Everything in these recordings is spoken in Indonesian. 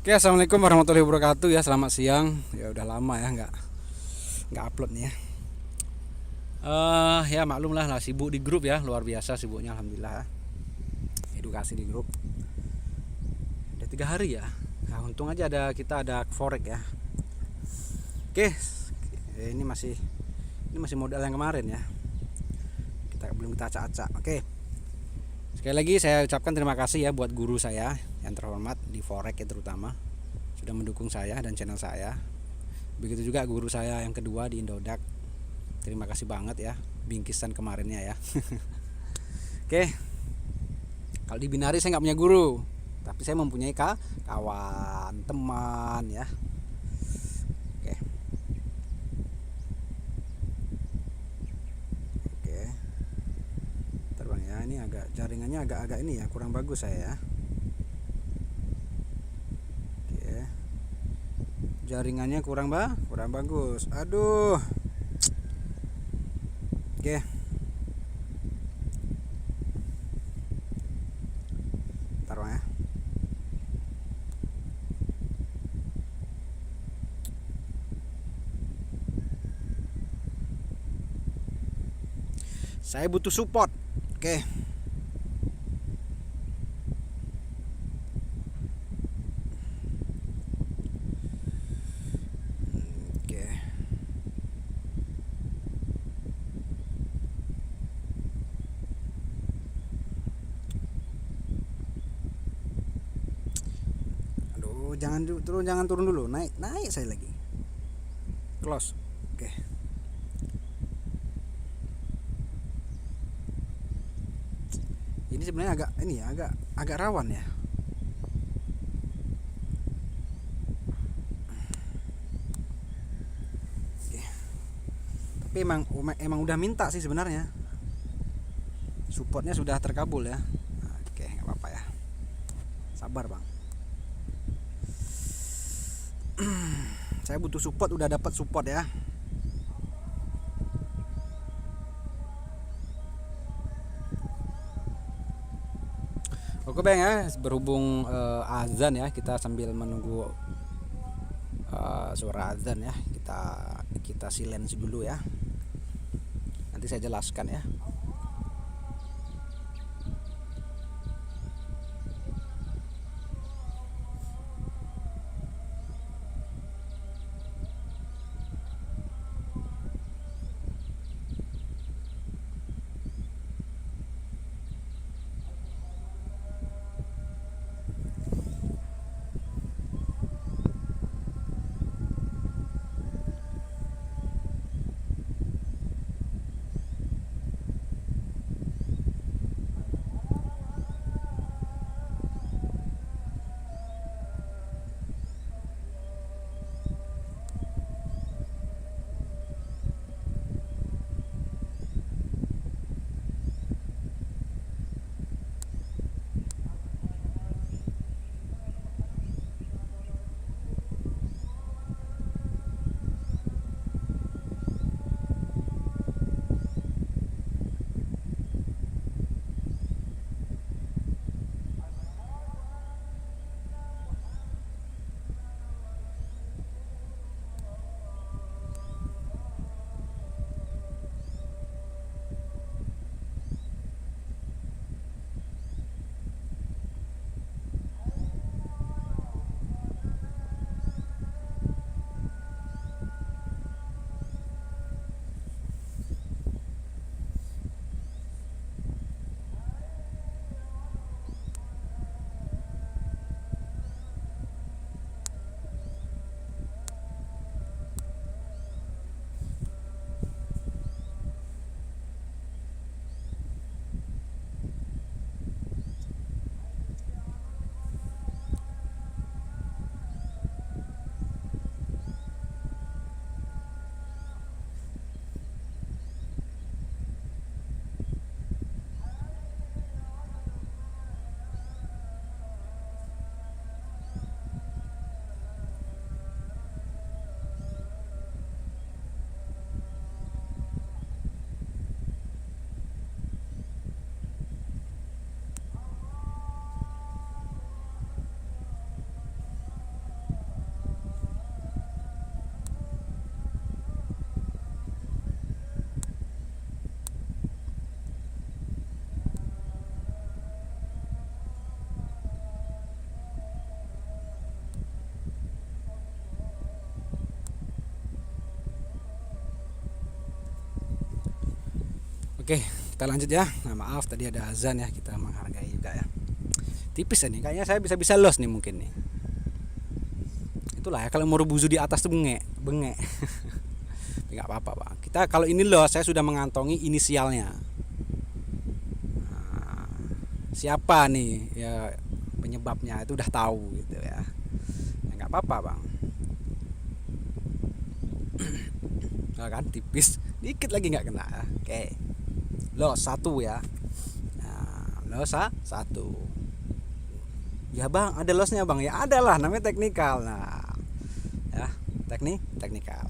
Oke, assalamualaikum warahmatullahi wabarakatuh ya. Selamat siang. Ya udah lama ya nggak upload nih ya. Ya maklum lah sibuk di grup ya, luar biasa sibuknya alhamdulillah. Edukasi di grup. Udah 3 hari ya. Nah, untung aja kita ada forex ya. Oke, ini masih modal yang kemarin ya. Kita belum kita acak-acak. Oke. Sekali lagi saya ucapkan terima kasih ya buat guru saya yang terhormat di forex ya terutama sudah mendukung saya dan channel saya. Begitu juga guru saya yang kedua di Indodax. Terima kasih banget ya bingkisan kemarinnya ya. Oke, kalau di Binari saya nggak punya guru, tapi saya mempunyai kawan, teman ya. Oke, oke, terbang ya. Ini agak jaringannya agak ini ya, kurang bagus saya ya. Oke, jaringannya kurang bagus. Aduh. Oke. Bentar Bang ya. Saya butuh support. Oke. Oke. Aduh, jangan turun dulu. Naik saya lagi. Close. Oke. Ini sebenarnya agak rawan ya. Oke. Tapi emang udah minta sih sebenarnya. Supportnya sudah terkabul ya. Oke, nggak apa-apa ya. Sabar Bang. Saya butuh support, udah dapat support ya. Oke Bang ya, berhubung azan ya, kita sambil menunggu suara azan ya, kita silence dulu ya. Nanti saya jelaskan ya. Oke, kita lanjut ya. Nah, maaf tadi ada azan ya, kita menghargai juga ya. Tipis ya nih, kayaknya saya bisa los nih mungkin nih. Itulah ya, kalau Murubuzu di atas tuh bengek. Nggak apa-apa bang. Kita kalau ini los, saya sudah mengantongi inisialnya. Nah, siapa nih ya penyebabnya itu udah tahu gitu ya. Ya nggak apa-apa bang. Nah, kan tipis, dikit lagi nggak kena. Oke, los 1 ya. Nah, los 1. Ya bang, ada losnya bang. Ya ada lah, namanya teknikal. Nah, ya teknikal.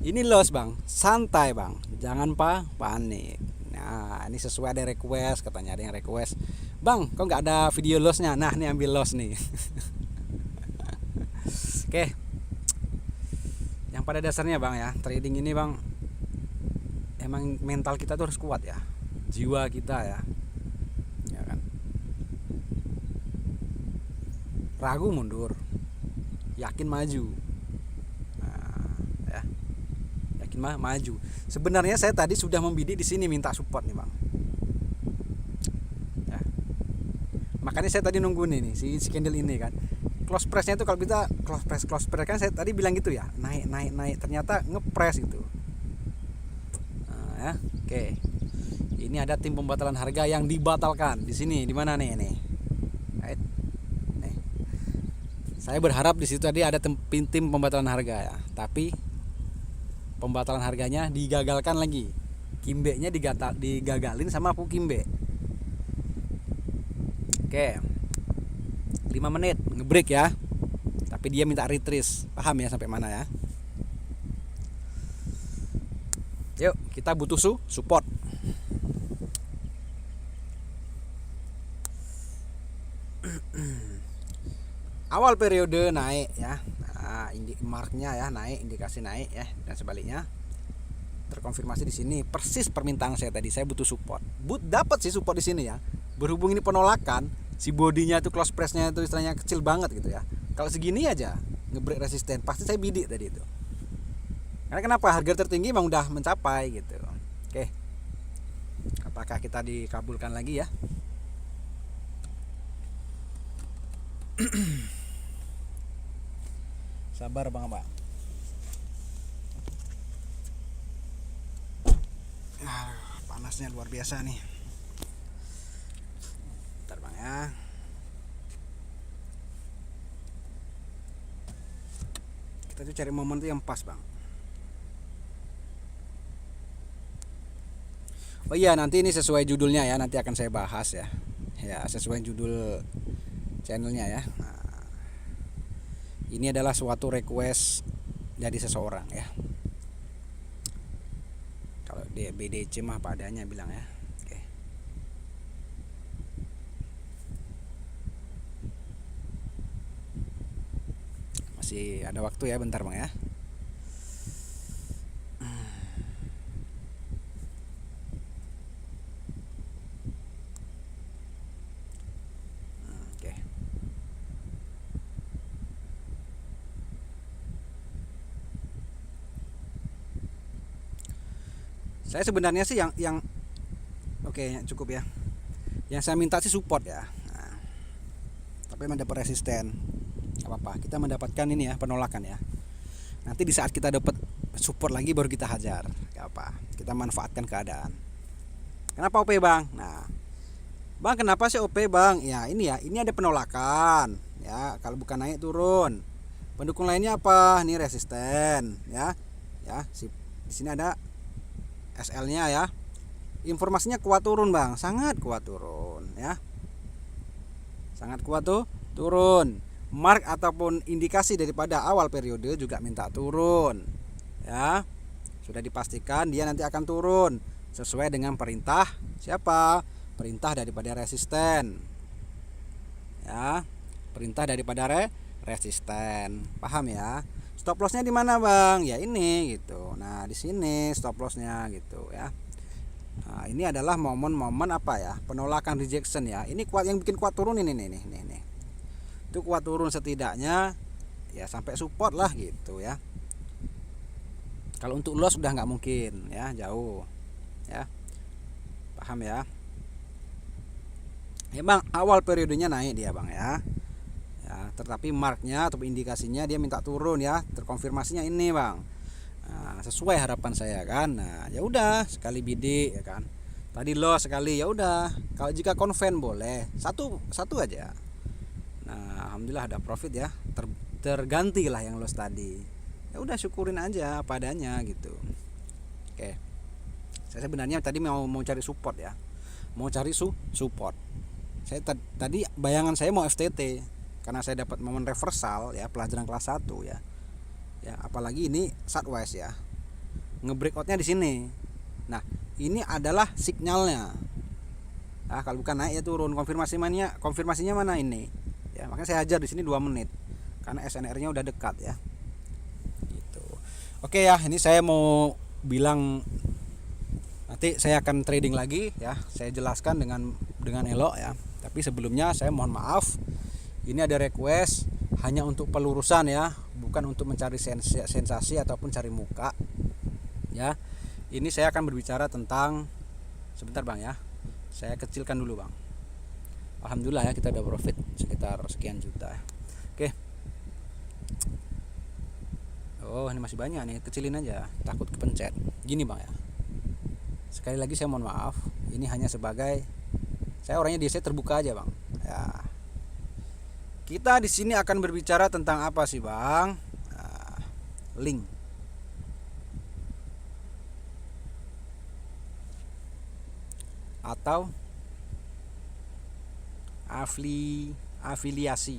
Ini los bang, santai bang, jangan panik. Nah, ini sesuai ada request, katanya ada yang request. Bang, kok nggak ada video losnya? Nah, ini ambil los nih. Oke. Yang pada dasarnya bang ya, trading ini bang, emang mental kita tuh harus kuat ya, jiwa kita ya kan. Ragu mundur, yakin maju. Nah, ya, yakin maju. Sebenarnya saya tadi sudah membidik di sini minta support nih bang. Ya. Makanya saya tadi nunggu nih si candle ini kan. Close pressnya itu kalau kita close press kan saya tadi bilang gitu ya, naik ternyata ngepres gitu. Nah, ya, oke. Ini ada tim pembatalan harga yang dibatalkan di sini, di mana nih ini? Right. Nih. Saya berharap di situ tadi ada tim pembatalan harga ya, tapi pembatalan harganya digagalkan lagi. Kimbe-nya digagalin sama Pukimbe. Oke. 5 menit ngebreak ya, tapi dia minta retrace, paham ya sampai mana ya. Yuk kita butuh support. Awal periode naik ya, nah, marknya ya naik, indikasi naik ya, dan sebaliknya terkonfirmasi di sini persis permintaan saya tadi. Saya butuh support, dapat sih support di sini ya. Berhubung ini penolakan, si bodinya itu close pressnya itu istilahnya kecil banget gitu ya. Kalau segini aja ngebreak resisten, pasti saya bidik tadi itu. Karena kenapa? Harga tertinggi memang udah mencapai gitu. Oke. Apakah kita dikabulkan lagi ya? Sabar bang Pak. Panasnya luar biasa nih. Bentar bang ya. Kita tuh cari momen tuh yang pas bang. Oh iya, nanti ini sesuai judulnya ya, nanti akan saya bahas ya. Ya, sesuai judul channelnya ya. Nah, ini adalah suatu request dari seseorang ya. Kalau di BDC mah padanya bilang ya. Oke. Masih ada waktu ya, bentar bang ya. Saya sebenarnya sih yang oke, cukup ya. Yang saya minta sih support ya. Nah, tapi mendapat resisten. Gak apa-apa, kita mendapatkan ini ya, penolakan ya. Nanti di saat kita dapat support lagi baru kita hajar. Gak apa, kita manfaatkan keadaan. Kenapa OP bang? Nah, bang kenapa sih OP bang? Ya ini ada penolakan. Ya kalau bukan naik turun. Pendukung lainnya apa? Ini resisten ya. Ya, di sini ada SL-nya ya. Informasinya kuat turun bang, sangat kuat turun ya. Sangat kuat tuh turun. Mark ataupun indikasi daripada awal periode juga minta turun. Ya. Sudah dipastikan dia nanti akan turun sesuai dengan perintah siapa? Perintah daripada resisten. Ya. Perintah daripada resisten. Paham ya? Stop lossnya di mana bang? Ya ini gitu. Nah di sini stop lossnya gitu ya. Nah ini adalah momen-momen apa ya? Penolakan rejection ya. Ini kuat, yang bikin kuat turun ini nih. Itu kuat turun setidaknya ya sampai support lah gitu ya. Kalau untuk loss udah nggak mungkin ya, jauh ya. Paham ya? Ya bang, awal periodenya naik dia bang ya. Ya, tetapi marknya atau indikasinya dia minta turun ya, terkonfirmasinya ini bang. Nah, sesuai harapan saya kan. Nah, ya udah sekali bidik ya kan. Tadi loss sekali ya udah. Kalau jika konven boleh satu satu aja. Nah, alhamdulillah ada profit ya. Terganti lah yang loss tadi. Ya udah syukurin aja padanya gitu. Oke. Saya sebenarnya tadi mau cari support ya. Mau cari support. Saya tadi bayangan saya mau FTT karena saya dapat momen reversal ya, pelajaran kelas 1 ya. Ya, apalagi ini sideways ya. Nge-breakoutnya di sini. Nah, ini adalah sinyalnya. Nah, kalau bukan naik ya turun. Konfirmasinya mana ini? Ya, makanya saya ajar di sini 2 menit. Karena SNR-nya udah dekat ya. Gitu. Oke ya, ini saya mau bilang nanti saya akan trading lagi ya. Saya jelaskan dengan elok ya. Tapi sebelumnya saya mohon maaf. Ini ada request hanya untuk pelurusan ya, bukan untuk mencari sensasi ataupun cari muka. Ya. Ini saya akan berbicara tentang sebentar Bang ya. Saya kecilkan dulu Bang. Alhamdulillah ya kita udah profit sekitar sekian juta. Oke. Oh, ini masih banyak nih, kecilin aja, takut kepencet. Gini Bang ya. Sekali lagi saya mohon maaf, ini hanya sebagai saya orangnya di saya terbuka aja Bang. Ya. Kita di sini akan berbicara tentang apa sih Bang? Nah, link. Atau afiliasi.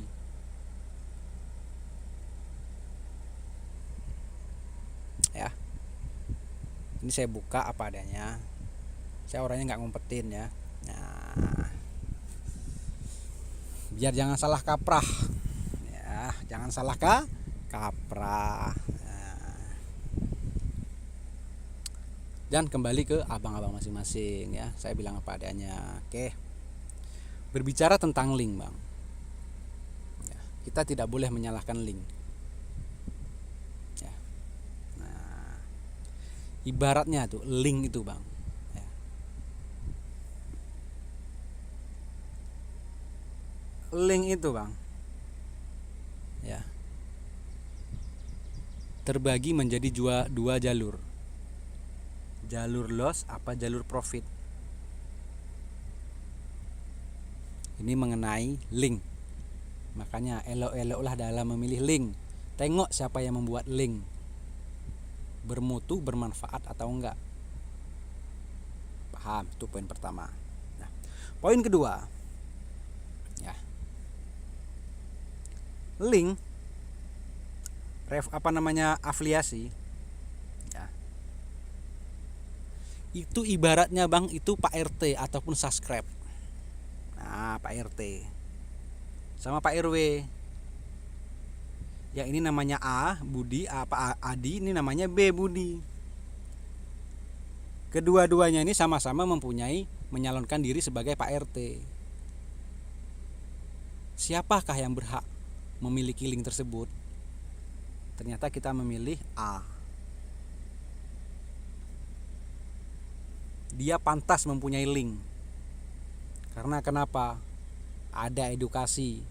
Ya. Ini saya buka apa adanya. Saya orangnya nggak ngumpetin ya. Nah, biar jangan salah kaprah ya, jangan salah kaprah. Nah, dan kembali ke abang-abang masing-masing ya, saya bilang apa adanya. Oke, berbicara tentang link Bang ya, kita tidak boleh menyalahkan link ya. Nah, ibaratnya tuh link itu Bang ya. Link itu Bang ya terbagi menjadi dua jalur. Jalur loss apa jalur profit. Ini mengenai link. Makanya elok-eloklah dalam memilih link. Tengok siapa yang membuat link, bermutu, bermanfaat atau enggak. Paham? Itu poin pertama. Nah, poin kedua ya, link afiliasi ya, itu ibaratnya Bang itu Pak RT ataupun subscribe. Nah, Pak RT sama Pak RW. Yang ini namanya A, Budi, Pak Adi, ini namanya B, Budi. Kedua-duanya ini sama-sama menyalonkan diri sebagai Pak RT. Siapakah yang berhak memiliki link tersebut? Ternyata kita memilih A. Dia pantas mempunyai link. Karena kenapa? Ada edukasi,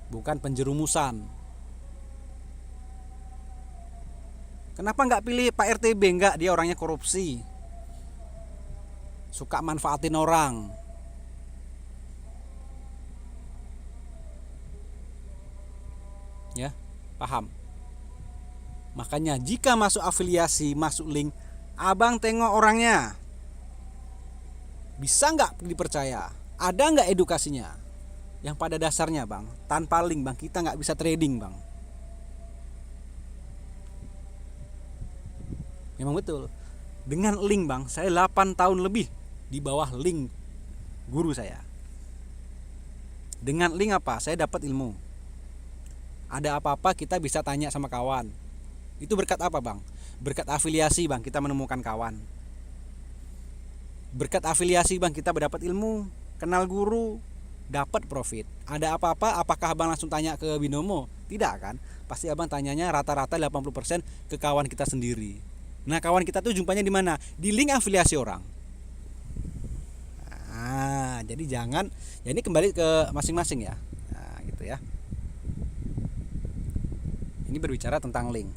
bukan penjerumusan. Kenapa nggak pilih Pak RTB? Nggak, dia orangnya korupsi, suka manfaatin orang. Ya, paham? Makanya jika masuk afiliasi, masuk link, abang tengok orangnya, bisa nggak dipercaya, ada nggak edukasinya. Yang pada dasarnya Bang, tanpa link Bang kita nggak bisa trading Bang. Memang betul. Dengan link Bang, saya 8 tahun lebih di bawah link guru saya. Dengan link apa? Saya dapat ilmu. Ada apa-apa kita bisa tanya sama kawan. Itu berkat apa Bang? Berkat afiliasi Bang, kita menemukan kawan. Berkat afiliasi Bang, kita mendapat ilmu, kenal guru, dapat profit. Ada apa-apa, apakah Abang langsung tanya ke binomo? Tidak kan? Pasti Abang tanyanya rata-rata 80% ke kawan kita sendiri. Nah, kawan kita tuh jumpanya di mana? Di link afiliasi orang. Nah, jadi jangan, ya ini kembali ke masing-masing ya. Nah, gitu ya. Ini berbicara tentang link.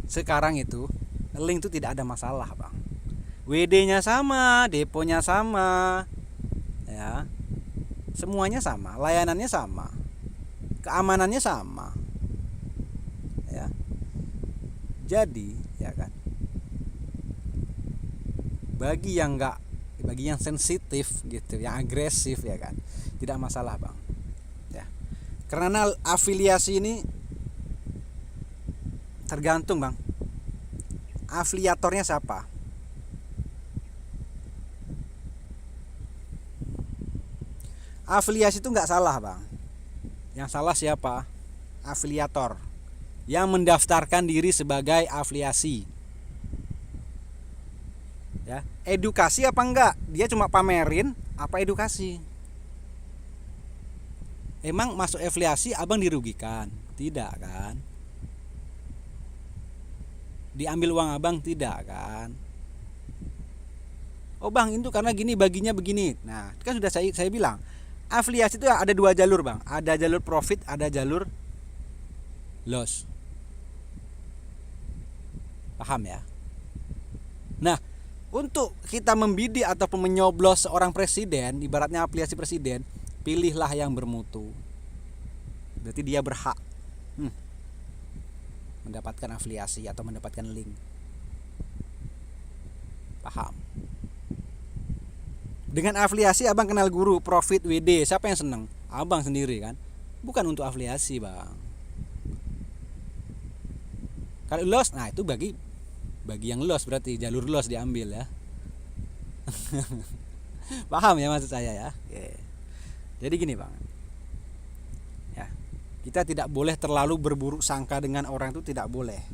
Sekarang itu link itu tidak ada masalah, Bang. WD-nya sama, deponya sama. Ya. Semuanya sama, layanannya sama. Keamanannya sama. Ya. Jadi, ya kan. Bagi yang sensitif gitu, yang agresif ya kan, tidak masalah, Bang. Ya. Karena afiliasi ini tergantung, Bang. Afiliatornya siapa? Afiliasi itu nggak salah, Bang. Yang salah siapa? Afiliator yang mendaftarkan diri sebagai afiliasi. Ya, edukasi apa enggak? Dia cuma pamerin apa edukasi? Emang masuk afiliasi abang dirugikan? Tidak kan? Diambil uang abang? Tidak kan? Oh bang, itu karena gini, baginya begini. Nah, kan sudah saya bilang, afiliasi itu ada dua jalur, Bang. Ada jalur profit, ada jalur loss. Paham ya? Nah, untuk kita membidik ataupun menyoblos seorang presiden, ibaratnya afiliasi presiden, pilihlah yang bermutu. Berarti dia berhak mendapatkan afiliasi atau mendapatkan link. Paham? Dengan afiliasi abang kenal guru, profit, WD, siapa yang seneng? Abang sendiri kan? Bukan untuk afiliasi, Bang. Kalau loss, nah itu bagi yang loss, berarti jalur loss diambil ya. Paham ya maksud saya ya? Oke. Jadi gini, Bang. Ya. Kita tidak boleh terlalu berburuk sangka dengan orang, itu tidak boleh.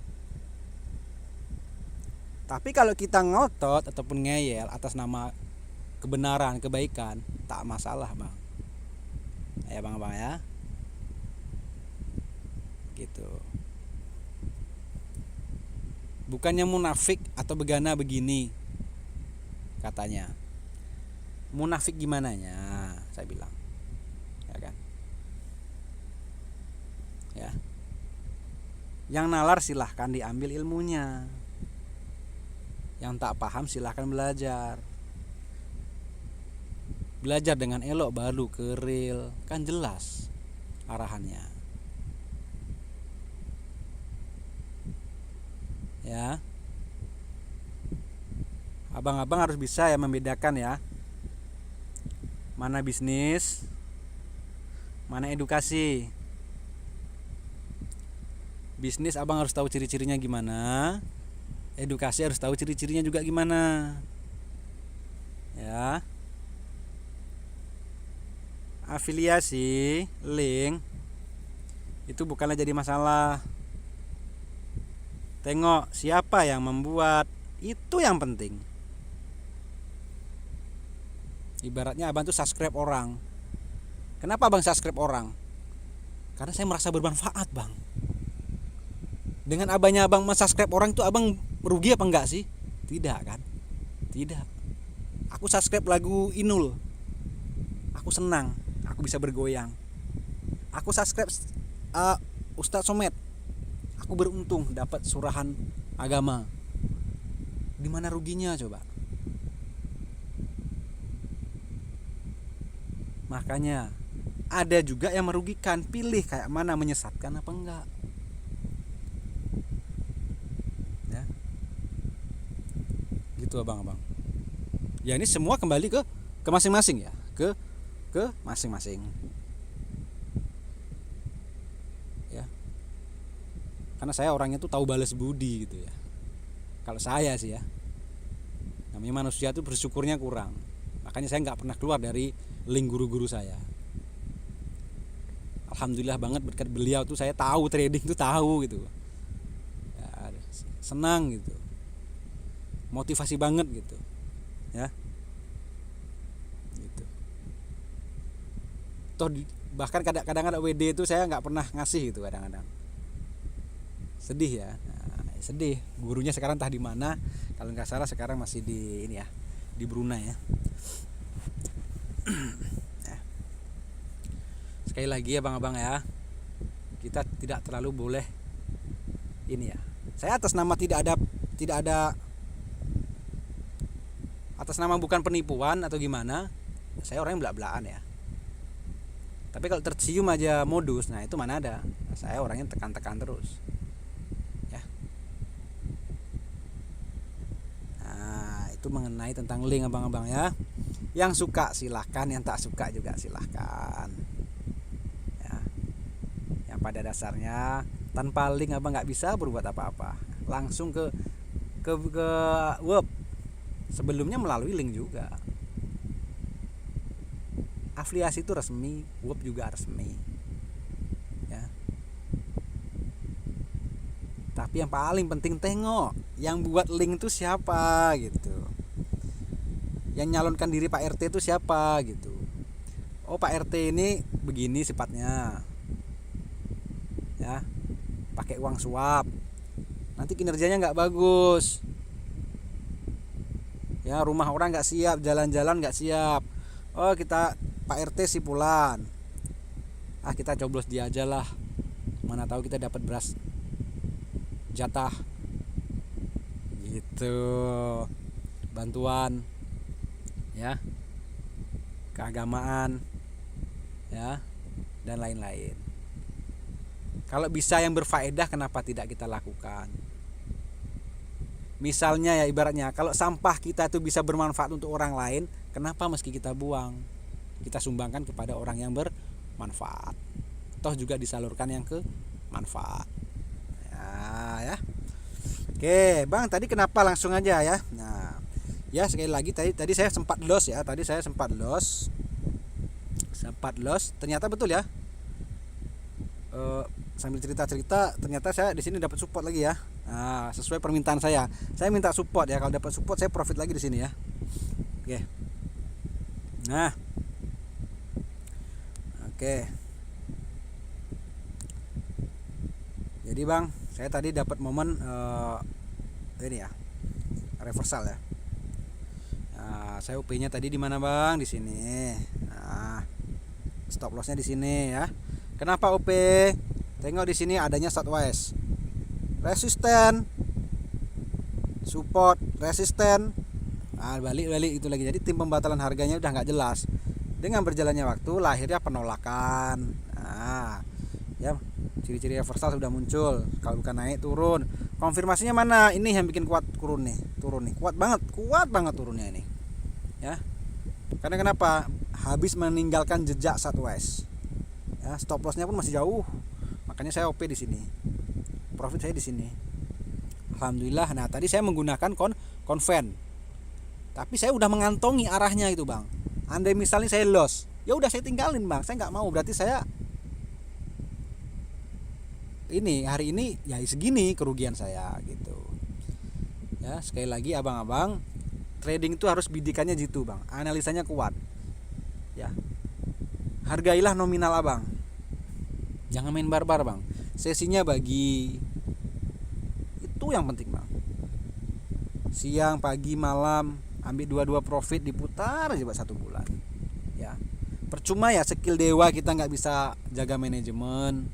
Tapi kalau kita ngotot ataupun ngeyel atas nama kebenaran, kebaikan, tak masalah, Bang. Ya, Bang ya. Gitu. Bukannya munafik atau begana begini katanya. Munafik gimananya? Saya bilang. Ya kan? Ya. Yang nalar silahkan diambil ilmunya. Yang tak paham silahkan belajar. Belajar dengan elok baru ke real, kan jelas arahannya. Ya. Abang-abang harus bisa ya membedakan ya. Mana bisnis, mana edukasi. Bisnis abang harus tahu ciri-cirinya gimana. Edukasi harus tahu ciri-cirinya juga gimana. Ya. Afiliasi, link itu bukanlah jadi masalah. Tengok siapa yang membuat, itu yang penting. Ibaratnya abang tuh subscribe orang. Kenapa abang subscribe orang? Karena saya merasa bermanfaat, Bang. Dengan abangnya abang subscribe orang itu abang rugi apa enggak sih? Tidak kan? Tidak. Aku subscribe lagu Inul, aku senang, aku bisa bergoyang. Aku subscribe Ustadz Somad, aku beruntung dapat surahan agama. Di mana ruginya coba? Makanya ada juga yang merugikan. Pilih kayak mana, menyesatkan apa enggak. Ya. Gitu abang-abang. Ya ini semua kembali ke masing-masing ya, ke masing-masing. Ya. Karena saya orangnya tuh tahu balas budi gitu ya. Kalau saya sih ya. Namanya manusia tuh bersyukurnya kurang. Makanya saya nggak pernah keluar dari link guru-guru saya. Alhamdulillah banget berkat beliau tuh saya tahu trading tuh tahu gitu. Ya, senang gitu. Motivasi banget gitu. Ya. Gitu. Toh bahkan kadang-kadang ada WD itu saya nggak pernah ngasih gitu kadang-kadang. Sedih ya. Nah, sedih. Gurunya sekarang entah di mana. Kalau nggak salah sekarang masih di ini ya, di Brunei ya. Ya. Sekali lagi ya bang-abang ya, kita tidak terlalu boleh ini ya. Saya atas nama tidak ada atas nama bukan penipuan atau gimana. Saya orang yang belak-belakan ya. Tapi kalau tercium aja modus, nah itu mana ada. Saya orangnya tekan-tekan terus. Ya. Nah, itu mengenai tentang link abang-abang ya. Yang suka silahkan, yang tak suka juga silahkan. Ya. Yang pada dasarnya tanpa link abang nggak bisa berbuat apa-apa. Langsung ke web. Sebelumnya melalui link juga. Afiliasi itu resmi, web juga resmi. Ya. Tapi yang paling penting tengok yang buat link itu siapa gitu. Yang nyalonkan diri Pak RT itu siapa gitu. Oh, Pak RT ini begini sifatnya. Ya. Pakai uang suap. Nanti kinerjanya nggak bagus. Ya, rumah orang nggak siap, jalan-jalan nggak siap. Oh, kita Pak RT si Pulan. Kita coblos dia aja lah. Mana tahu kita dapat beras jatah. Gitu. Bantuan. Ya. Keagamaan. Ya. Dan lain-lain. Kalau bisa yang berfaedah, kenapa tidak kita lakukan? Misalnya ya ibaratnya, kalau sampah kita itu bisa bermanfaat untuk orang lain, kenapa meski kita buang? Kita sumbangkan kepada orang yang bermanfaat. Toh juga disalurkan yang ke manfaat. Ya. Oke, Bang, tadi kenapa langsung aja ya? Nah, ya sekali lagi tadi saya sempat loss ya. Tadi saya sempat loss. Ternyata betul ya. Sambil cerita-cerita ternyata saya di sini dapat support lagi ya. Nah, sesuai permintaan saya minta support ya. Kalau dapat support saya profit lagi di sini ya. Oke. Nah, oke. Jadi bang, saya tadi dapat momen ini ya, reversal ya. Nah, saya UP-nya tadi di mana bang? Di sini. Nah, stop loss-nya di sini ya. Kenapa UP? Tengok di sini adanya sideways, resisten, support, resisten, balik itu lagi. Jadi tim pembatalan harganya udah nggak jelas. Dengan berjalannya waktu lahirnya penolakan. Nah, ya ciri-ciri reversal sudah muncul. Kalau bukan naik turun. Konfirmasinya mana? Ini yang bikin kuat turun nih. Kuat banget turunnya ini. Ya. Karena kenapa? Habis meninggalkan jejak sideways. Ya, stop loss-nya pun masih jauh. Makanya saya OP di sini. Profit saya di sini. Alhamdulillah. Nah, tadi saya menggunakan konven. Tapi saya udah mengantongi arahnya itu, Bang. Andai misalnya saya loss, ya udah saya tinggalin, Bang. Saya nggak mau, berarti saya hari ini ya segini kerugian saya gitu. Ya, sekali lagi abang-abang, trading itu harus bidikannya jitu, Bang. Analisanya kuat. Ya. Hargailah nominal abang. Jangan main barbar, Bang. Sesinya bagi. Itu yang penting, Bang. Siang, pagi, malam, ambil dua-dua profit, diputar aja 1 bulan. Ya. Percuma ya skill dewa kita nggak bisa jaga manajemen.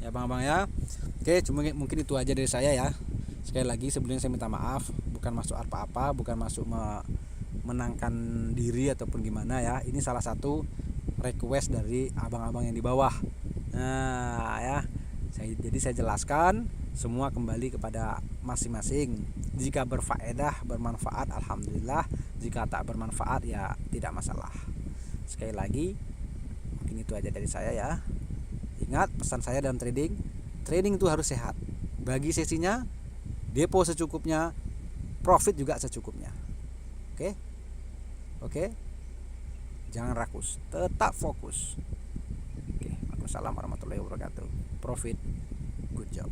Ya, Bang-bang ya. Oke, mungkin itu aja dari saya ya. Sekali lagi sebelumnya saya minta maaf, bukan masuk apa-apa, bukan masuk menangkan diri ataupun gimana ya. Ini salah satu request dari abang-abang yang di bawah. Nah, ya. Jadi saya jelaskan semua kembali kepada masing-masing. Jika berfaedah, bermanfaat, alhamdulillah. Jika tak bermanfaat ya tidak masalah. Sekali lagi, mungkin itu aja dari saya ya. Ingat pesan saya dalam trading itu harus sehat. Bagi sesinya, depo secukupnya, profit juga secukupnya. Oke. Jangan rakus, tetap fokus. Oke, Waalaikumsalam warahmatullahi wabarakatuh. Profit, good job.